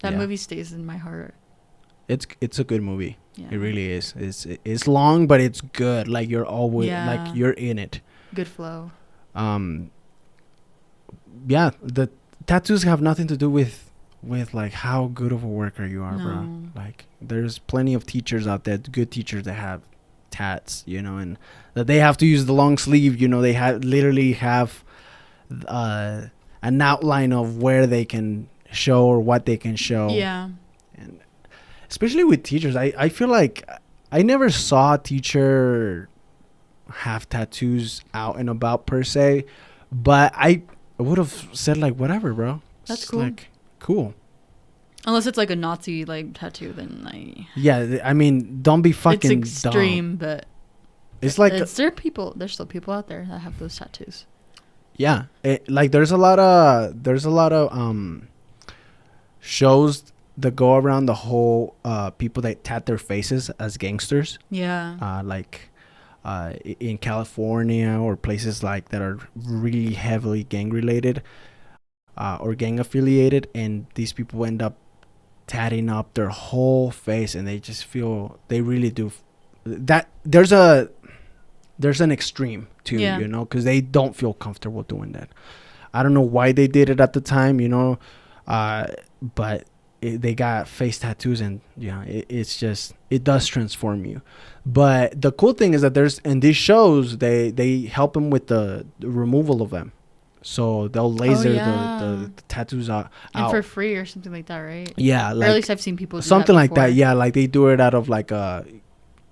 That movie stays in my heart. It's a good movie. Yeah. It really is. It's long, but it's good. Like, you're always like you're in it. Good flow. Yeah, the tattoos have nothing to do with like how good of a worker you are, bro. Like, there's plenty of teachers out there, good teachers that have tats, you know, and that they have to use the long sleeve, you know, they literally have an outline of where they can show or what they can show. Yeah. And especially with teachers, I feel like I never saw a teacher have tattoos out and about per se, but I would have said, like, whatever, bro. That's cool. Like, cool. Unless it's like a Nazi like tattoo, then yeah, I mean, don't be fucking it's extreme, dumb. but it's like there's still people out there that have those tattoos. Yeah, like there's a lot of shows that go around the whole people that tat their faces as gangsters. Yeah. Like in California or places like that are really heavily gang related or gang affiliated, and these people end up tatting up their whole face, and they just feel they really do that. There's an extreme too, you know, because they don't feel comfortable doing that. I don't know why they did it at the time, you know, but they got face tattoos, and it's just, it does transform you. But the cool thing is that there's, in these shows, they help them with the removal of them. So they'll laser the tattoos out. And for free or something like that, right? Yeah. Like, or at least I've seen people do something that like that. Yeah. Like they do it out of like a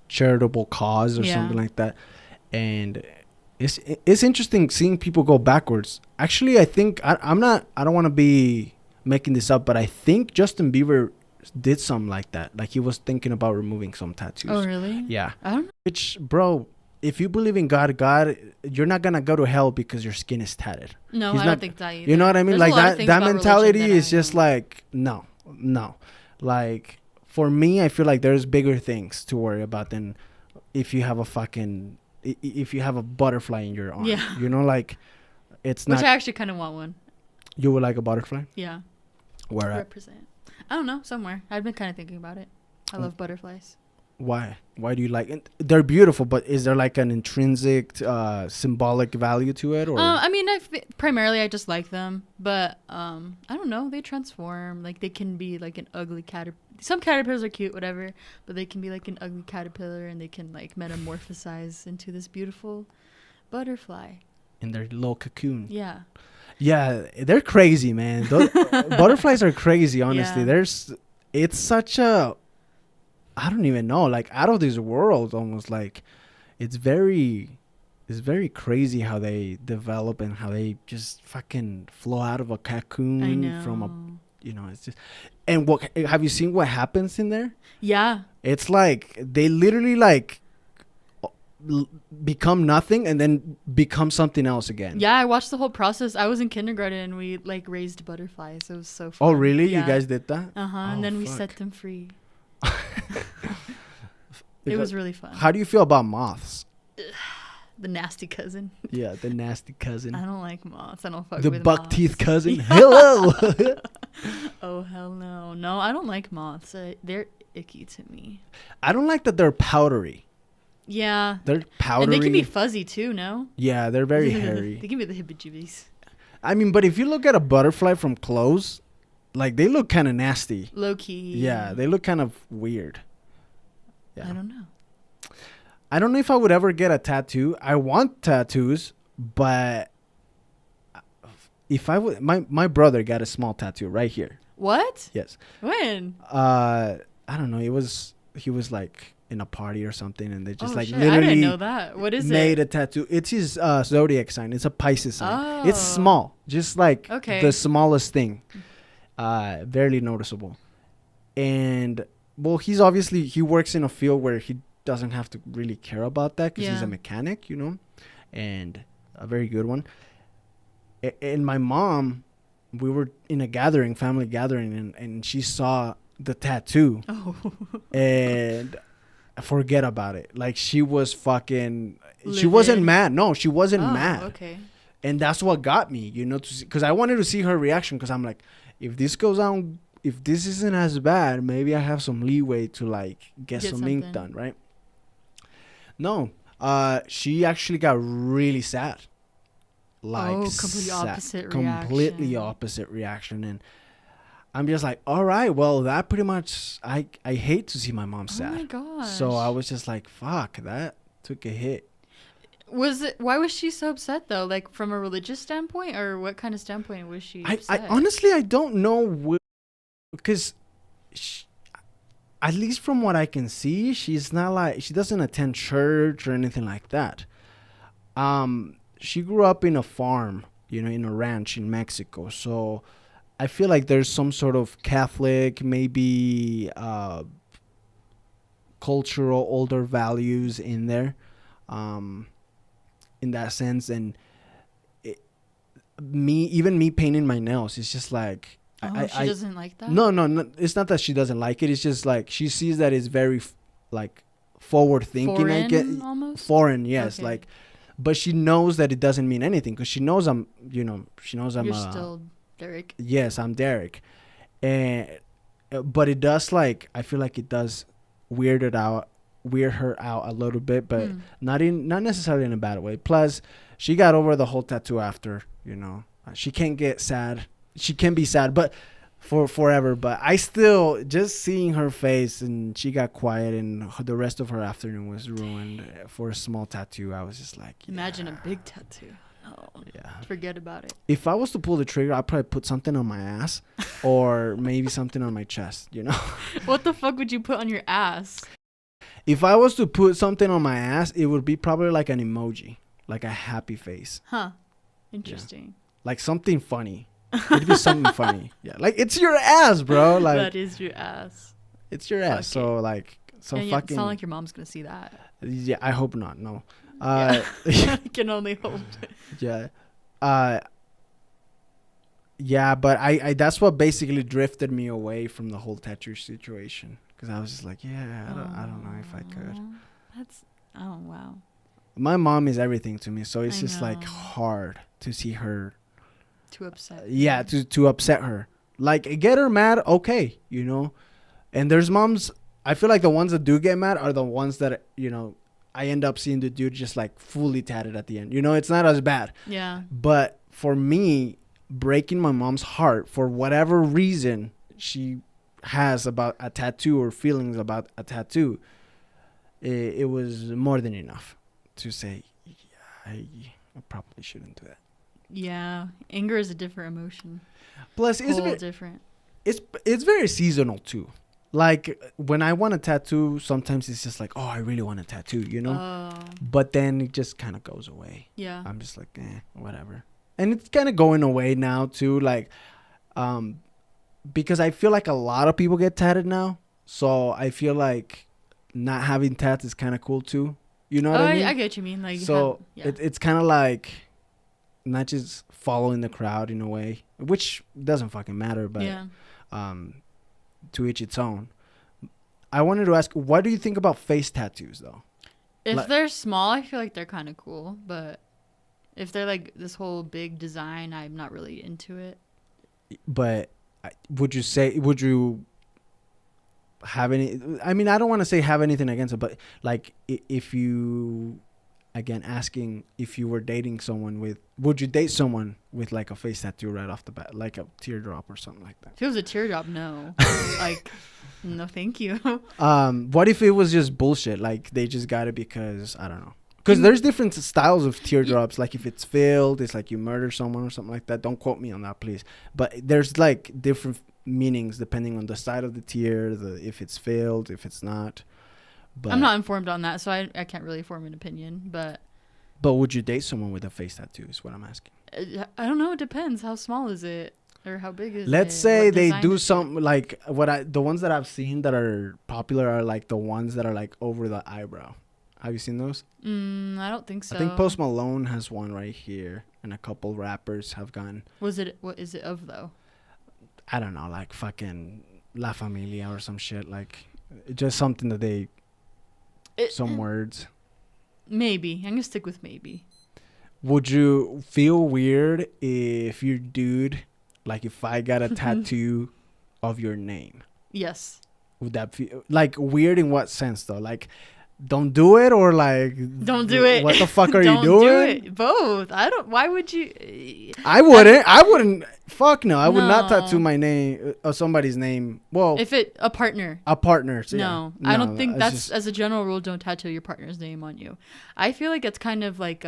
charitable cause or something like that. And it's interesting seeing people go backwards. Actually, I think I don't want to be making this up, but I think Justin Bieber did something like that. Like he was thinking about removing some tattoos. Oh, really? Yeah. I don't know. Which, bro, if you believe in God, you're not gonna go to hell because your skin is tatted. No, I don't think that either. You know what I mean? There's like that mentality is just like no. Like for me, I feel like there's bigger things to worry about than if you have a butterfly in your arm. Yeah. You know, like it's not. Which I actually kind of want one. You would like a butterfly? Yeah. Where at? Represent. I don't know, somewhere. I've been kind of thinking about it. I love butterflies. Why do you like it? They're beautiful, but is there like an intrinsic symbolic value to it, or I mean, primarily I just like them, but I don't know, they transform. Like they can be like an ugly caterpillar. Some caterpillars are cute, whatever, but they can be like an ugly caterpillar, and they can like metamorphosize into this beautiful butterfly in their little cocoon. Yeah, they're crazy, man. Those butterflies are crazy, honestly. Yeah. It's such a, I don't even know, like out of this world almost. Like it's very crazy how they develop and how they just fucking flow out of a cocoon from a, it's just, and what, have you seen what happens in there? Yeah. It's like they literally like become nothing and then become something else again. Yeah, I watched the whole process. I was in kindergarten and we like raised butterflies. It was so fun. Oh, really? Yeah. You guys did that? And then we set them free. It was really fun. How do you feel about moths? The nasty cousin. Yeah, the nasty cousin. I don't like moths. I don't fuck the with buck moths. teeth cousin. Hello. Oh, hell no. No, I don't like moths. They're icky to me. I don't like that they're powdery. Yeah. They're powdery. And they can be fuzzy too, no? Yeah, they're very hairy. They can be the heebie-jeebies. I mean, but if you look at a butterfly from close, like they look kind of nasty. Low key. Yeah, they look kind of weird. I don't know. I don't know if I would ever get a tattoo. I want tattoos, but if I would, my brother got a small tattoo right here. What? Yes. When? I don't know. He was like in a party or something, and they just shit. literally I didn't know that. What is made it? a tattoo. It's his zodiac sign. It's a Pisces sign. Oh. It's small, just like the smallest thing. Barely noticeable. And well, he works in a field where he doesn't have to really care about that because he's a mechanic, and a very good one. And my mom, we were in a family gathering, and she saw the tattoo. Oh. And forget about it. Like, she was fucking... Livid. She wasn't mad. No, she wasn't mad. Okay. And that's what got me, because I wanted to see her reaction, because I'm like, if this goes on, if this isn't as bad, maybe I have some leeway to, like, get some ink done, right? No. She actually got really sad. Like, completely opposite reaction. And I'm just like, all right, well, that pretty much, I hate to see my mom sad. Oh my gosh. So I was just like, fuck, that took a hit. Why was she so upset though? Like, from a religious standpoint, or what kind of standpoint was she upset? I honestly, I don't know, because at least from what I can see, she's not like, she doesn't attend church or anything like that. She grew up in a farm, in a ranch in Mexico. So I feel like there's some sort of Catholic, maybe cultural, older values in there, in that sense. And me painting my nails, it's just like... she doesn't like that? No, it's not that she doesn't like it. It's just like she sees that it's very like forward thinking. Foreign, almost? Foreign, yes. Okay. Like, but she knows that it doesn't mean anything, because she knows I'm. You're still Derek. Yes, I'm Derek, and but it does, like, I feel like it does weird her out a little bit, but not necessarily in a bad way. Plus, she got over the whole tattoo after. She can't get sad. She can be sad, but for forever. But I still, just seeing her face, and she got quiet, and the rest of her afternoon was ruined for a small tattoo. I was just like, imagine a big tattoo. Oh, yeah. Forget about it. If I was to pull the trigger, I'd probably put something on my ass, or maybe something on my chest. What the fuck would you put on your ass? If I was to put something on my ass, it would be probably like an emoji, like a happy face. Huh. Interesting. Yeah. Like something funny. It'd be something funny. Yeah, like, it's your ass, bro. Like, that is your ass. It's your ass. So like, fucking. It's not like your mom's gonna see that. Yeah, I hope not. No. I can only hope. Yeah. Yeah, but I that's what basically drifted me away from the whole tattoo situation, because I was just like, I don't know if I could. Oh wow. My mom is everything to me, so it's just like hard to see her. To upset. Yeah, to upset her. Like, get her mad, okay, And there's moms, I feel like the ones that do get mad are the ones that, I end up seeing the dude just like fully tatted at the end. It's not as bad. Yeah. But for me, breaking my mom's heart for whatever reason she has about a tattoo or feelings about a tattoo, it was more than enough to say, I probably shouldn't do that. Yeah, anger is a different emotion. Plus, it's different. It's very seasonal too. Like, when I want a tattoo, sometimes it's just like, oh, I really want a tattoo, But then it just kind of goes away. Yeah. I'm just like, whatever. And it's kind of going away now too, like, because I feel like a lot of people get tatted now. So I feel like not having tats is kind of cool too. You know what I mean? I get what you mean. Like, so it's kind of like, not just following the crowd in a way, which doesn't fucking matter, but to each its own. I wanted to ask, what do you think about face tattoos though? If they're small, I feel like they're kind of cool, but if they're like this whole big design, I'm not really into it. But would you have any, I mean, I don't want to say have anything against it, but like, if you again, asking if you were dating someone with, would you date someone with like a face tattoo right off the bat, like a teardrop or something like that? If it was a teardrop, no. Like, no, thank you. What if it was just bullshit? Like they just got it because, I don't know. Because there's different styles of teardrops. Like if it's filled, it's like you murder someone or something like that. Don't quote me on that, please. But there's like different meanings depending on the side of the tear, if it's filled, if it's not. But I'm not informed on that, so I can't really form an opinion. But would you date someone with a face tattoo is what I'm asking. I don't know. It depends. How small is it? Or how big is it? Let's say they do something like the ones that I've seen that are popular are like the ones that are like over the eyebrow. Have you seen those? I don't think so. I think Post Malone has one right here, and a couple rappers have gone. What is it of though? I don't know, like fucking La Familia or some shit. Like just something that some words. Maybe. I'm gonna stick with maybe. Would you feel weird if your dude, like if I got a tattoo of your name? Yes. Would that feel like weird in what sense though? Like, don't do it, or like don't do it. What the fuck are you doing? Don't do it. Both. I don't. Why would you? I wouldn't. Fuck no. I would not tattoo my name or somebody's name. Well, if a partner. A partner. So no, I don't think that's just, as a general rule. Don't tattoo your partner's name on you. I feel like it's kind of like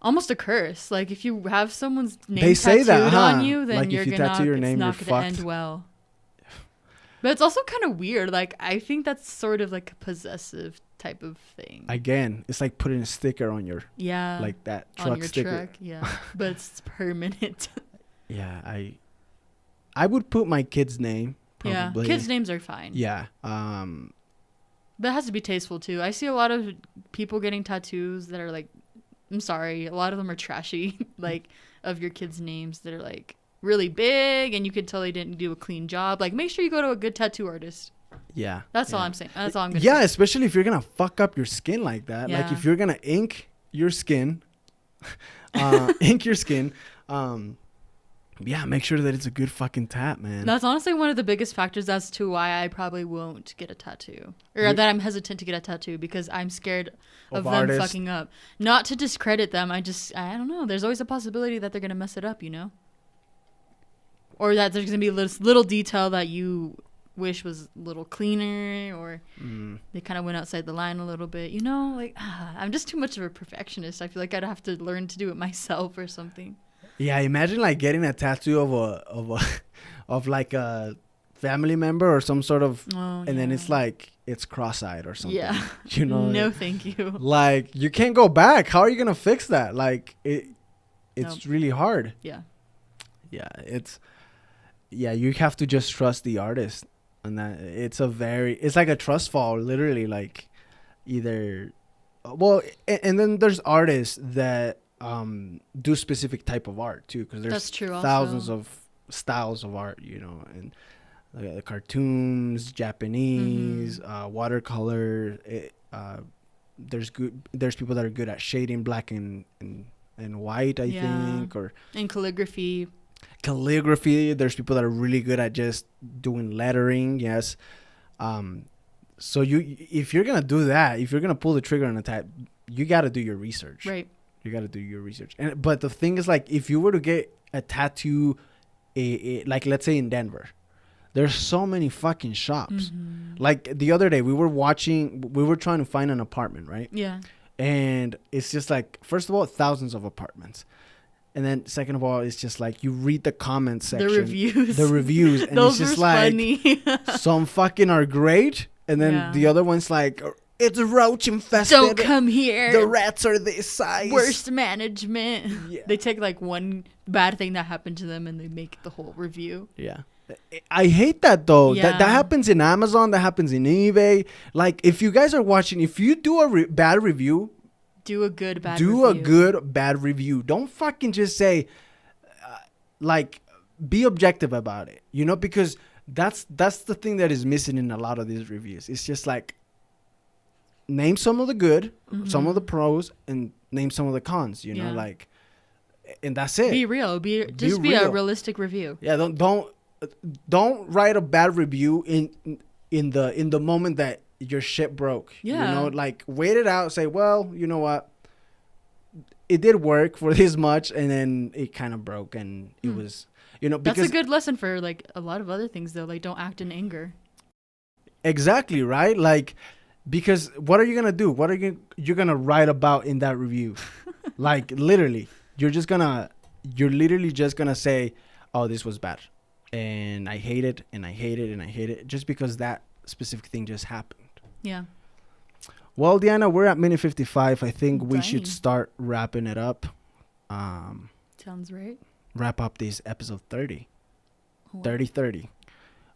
almost a curse. Like if you have someone's name tattooed on you, then like you're not going to end well. But it's also kind of weird. Like, I think that's sort of like a possessive type of thing. Again, it's like putting a sticker on your... Yeah. Like that truck on your sticker. Truck, yeah. But it's permanent. Yeah, I would put my kid's name, probably. Yeah, kids' names are fine. Yeah. But it has to be tasteful, too. I see a lot of people getting tattoos that are like... I'm sorry. A lot of them are trashy. Like, of your kids' names that are like... really big, and you could tell they didn't do a clean job. Like, make sure you go to a good tattoo artist. Yeah. That's all I'm saying. That's all I'm gonna say. Yeah, especially if you're gonna fuck up your skin like that. Yeah. Like if you're gonna ink your skin, yeah, make sure that it's a good fucking tat, man. That's honestly one of the biggest factors as to why I probably won't get a tattoo, or that I'm hesitant to get a tattoo, because I'm scared of them fucking up. Not to discredit them, I don't know. There's always a possibility that they're gonna mess it up, you know. Or that there's going to be a little detail that you wish was a little cleaner, or they kind of went outside the line a little bit. You know, like, I'm just too much of a perfectionist. I feel like I'd have to learn to do it myself or something. Yeah, imagine like getting a tattoo of like a family member or some sort of, and then it's like, it's cross-eyed or something. Yeah. You know? No, thank you. Like, you can't go back. How are you going to fix that? Like, it's really hard. Yeah. Yeah, yeah, you have to just trust the artist, and that it's like a trust fall, literally. Like either, well, and then there's artists that do specific type of art too, because there's thousands of styles of art, you know, and the cartoons, Japanese, watercolor. There's people that are good at shading black and white, I think, or and calligraphy. There's people that are really good at just doing lettering. Yes. So if you're gonna do that, if you're gonna pull the trigger on a tat, you got to do your research. Right. You got to do your research. But the thing is, like, if you were to get a tattoo, like let's say in Denver, there's so many fucking shops. Like the other day, we were trying to find an apartment, right? Yeah. And it's just like, first of all, thousands of apartments. And then second of all, it's just like you read the comments section. The reviews. And those it's just like funny. Some fucking are great. And then the other one's like, it's roach infested. Don't come here. The rats are this size. Worst management. Yeah. They take like one bad thing that happened to them and they make the whole review. Yeah. I hate that though. Yeah. That happens in Amazon. That happens in eBay. Like if you guys are watching, if you do a bad review, do a good bad review. Don't fucking just say, like, be objective about it. You know, because that's the thing that is missing in a lot of these reviews. It's just like, name some of the good, some of the pros, and name some of the cons. You know, like, and that's it. Be real. Be a realistic review. Yeah. Don't write a bad review in the moment that your shit broke. Yeah. You know, like wait it out. Say, well, you know what? It did work for this much, and then it kind of broke, and it was, you know, because that's a good lesson for like a lot of other things though. Like don't act in anger. Exactly, right? Like, because what are you gonna do? What are you're gonna write about in that review? Like literally, you're literally just gonna say, oh, this was bad, and I hate it, and I hate it, and I hate it, just because that specific thing just happened. Yeah. Well, Diana, we're at minute 55. I think we should start wrapping it up. Sounds right. Wrap up this episode 30. Wow. 30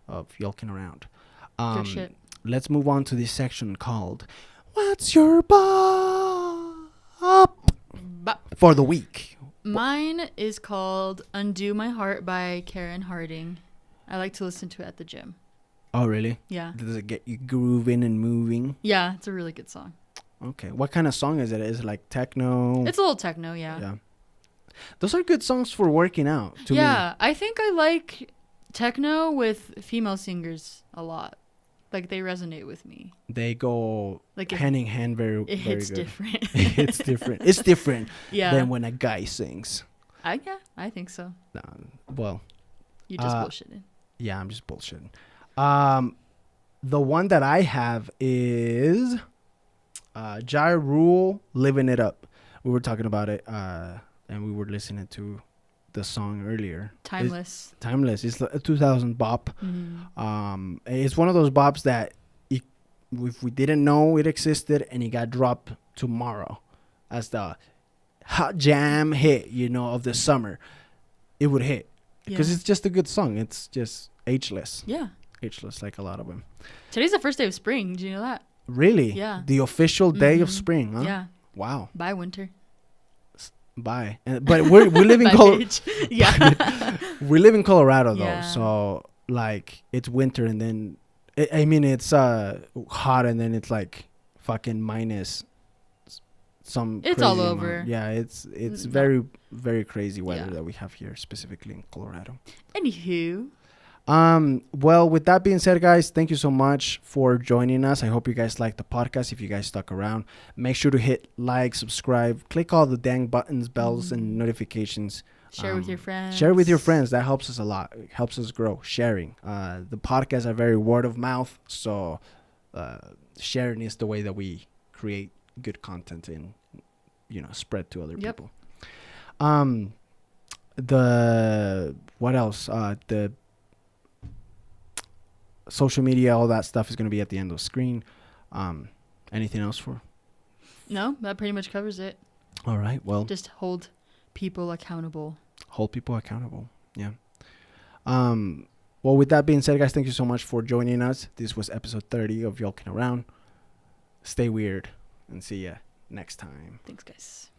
of Yolking Around. Good shit. Let's move on to this section called What's Your Bop for the week? Mine is called Undo My Heart by Karen Harding. I like to listen to it at the gym. Oh, really? Yeah. Does it get you grooving and moving? Yeah, it's a really good song. Okay. What kind of song is it? Is it like techno? It's a little techno, yeah. Yeah. Those are good songs for working out, to me. Yeah, I think I like techno with female singers a lot. Like, they resonate with me. They go like hand in hand very, it very hits good. Different. It's different. It's different than when a guy sings. I think so. Well. You're just bullshitting. Yeah, I'm just bullshitting. The one that I have is Ja Rule, Living It Up. We were talking about it, and we were listening to the song earlier. Timeless. It's a 2000 bop. It's one of those bops that if we didn't know it existed and it got dropped tomorrow as the hot jam hit, you know, of the summer, it would hit because it's just a good song. It's just ageless. Yeah. Ageless, like a lot of them. Today's the first day of spring. Did you know that? Really? Yeah. The official day of spring, huh? Yeah. Wow. Bye, winter. Bye. But we live in Colorado. Yeah. We live in Colorado though, so like it's winter and then it's hot and then it's like fucking minus some. It's all over. Amount. Yeah, it's very, very crazy weather that we have here, specifically in Colorado. Anywho. Well, with that being said, guys, thank you so much for joining us. I hope you guys liked the podcast. If you guys stuck around, make sure to hit like, subscribe, click all the dang buttons, bells, and notifications. Share with your friends. Share with your friends. That helps us a lot. It helps us grow. Sharing. The podcasts are very word of mouth, so sharing is the way that we create good content and spread to other people. What else? The social media, all that stuff is going to be at the end of the screen. Anything else for? No, that pretty much covers it. All right. Well, just hold people accountable. Yeah. Well, with that being said, guys, thank you so much for joining us. This was episode 30 of Yolking Around. Stay weird and see ya next time. Thanks, guys.